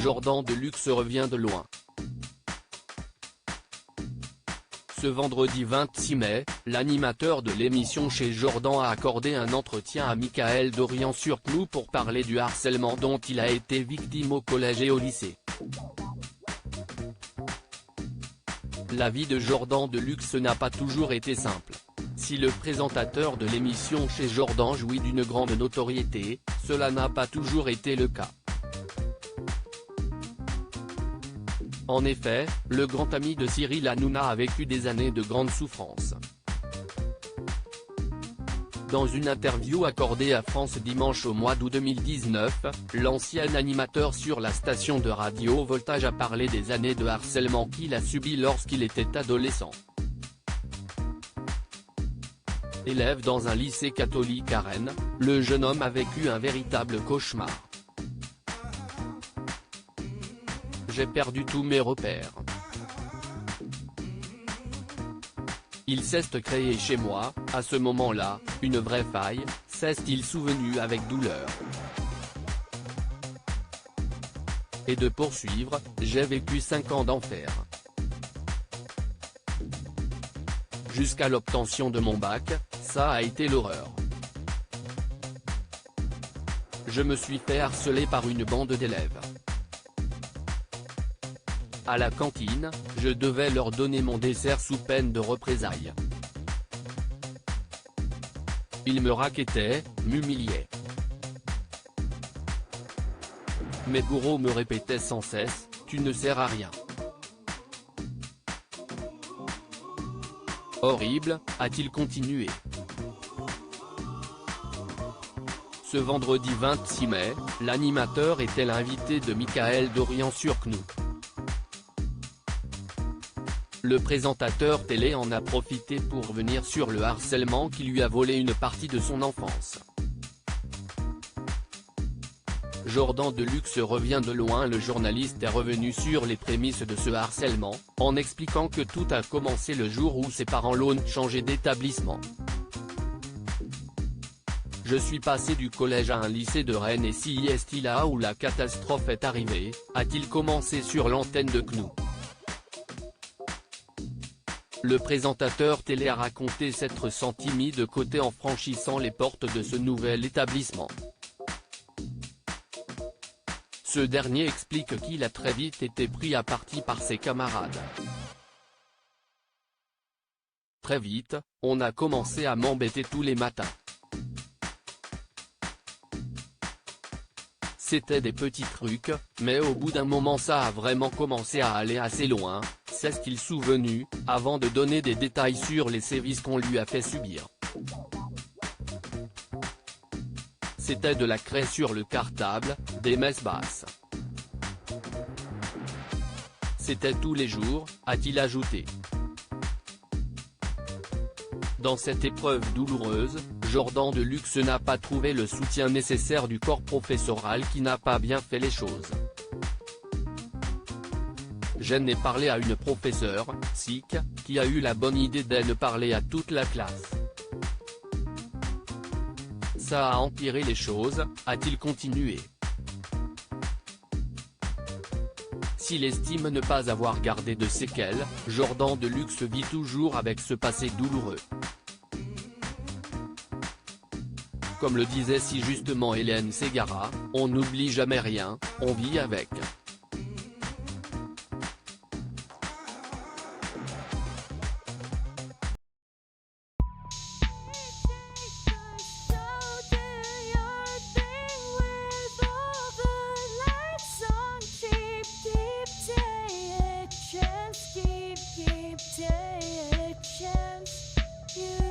Jordan Deluxe revient de loin. Ce vendredi 26 mai, l'animateur de l'émission Chez Jordan a accordé un entretien à Mickaël Dorian-sur-Cnou pour parler du harcèlement dont il a été victime au collège et au lycée. La vie de Jordan Deluxe n'a pas toujours été simple. Si le présentateur de l'émission Chez Jordan jouit d'une grande notoriété, cela n'a pas toujours été le cas. En effet, le grand ami de Cyril Hanouna a vécu des années de grande souffrance. Dans une interview accordée à France Dimanche au mois d'août 2019, l'ancien animateur sur la station de radio Voltage a parlé des années de harcèlement qu'il a subi lorsqu'il était adolescent. Élève dans un lycée catholique à Rennes, le jeune homme a vécu un véritable cauchemar. J'ai perdu tous mes repères. Il s'est créé chez moi, à ce moment-là, une vraie faille, s'est-il souvenu avec douleur. Et de poursuivre, j'ai vécu 5 ans d'enfer. Jusqu'à l'obtention de mon bac, ça a été l'horreur. Je me suis fait harceler par une bande d'élèves. À la cantine, je devais leur donner mon dessert sous peine de représailles. Ils me raquettaient, m'humiliaient. Mes bourreaux me répétaient sans cesse, « Tu ne sers à rien ». Horrible, a-t-il continué. Ce vendredi 26 mai, l'animateur était l'invité de Mickaël Dorian-sur-Cnou. Le présentateur télé en a profité pour revenir sur le harcèlement qui lui a volé une partie de son enfance. Jordan Deluxe revient de loin. Le journaliste est revenu sur les prémices de ce harcèlement, en expliquant que tout a commencé le jour où ses parents l'ont changé d'établissement. Je suis passé du collège à un lycée de Rennes et c'est là où la catastrophe est arrivée, a-t-il commencé sur l'antenne de Cnou. Le présentateur télé a raconté s'être senti mis de côté en franchissant les portes de ce nouvel établissement. Ce dernier explique qu'il a très vite été pris à partie par ses camarades. Très vite, on a commencé à m'embêter tous les matins. C'était des petits trucs, mais au bout d'un moment ça a vraiment commencé à aller assez loin, s'est-il souvenu, avant de donner des détails sur les sévices qu'on lui a fait subir. C'était de la craie sur le cartable, des messes basses. C'était tous les jours, a-t-il ajouté. Dans cette épreuve douloureuse, Jordan Deluxe n'a pas trouvé le soutien nécessaire du corps professoral qui n'a pas bien fait les choses. J'en ai parlé à une professeure, psych, qui a eu la bonne idée d'en parler à toute la classe. Ça a empiré les choses, a-t-il continué. S'il estime ne pas avoir gardé de séquelles, Jordan Deluxe vit toujours avec ce passé douloureux. Comme le disait si justement Hélène Ségara, on n'oublie jamais rien, on vit avec. Keep taking a chance. You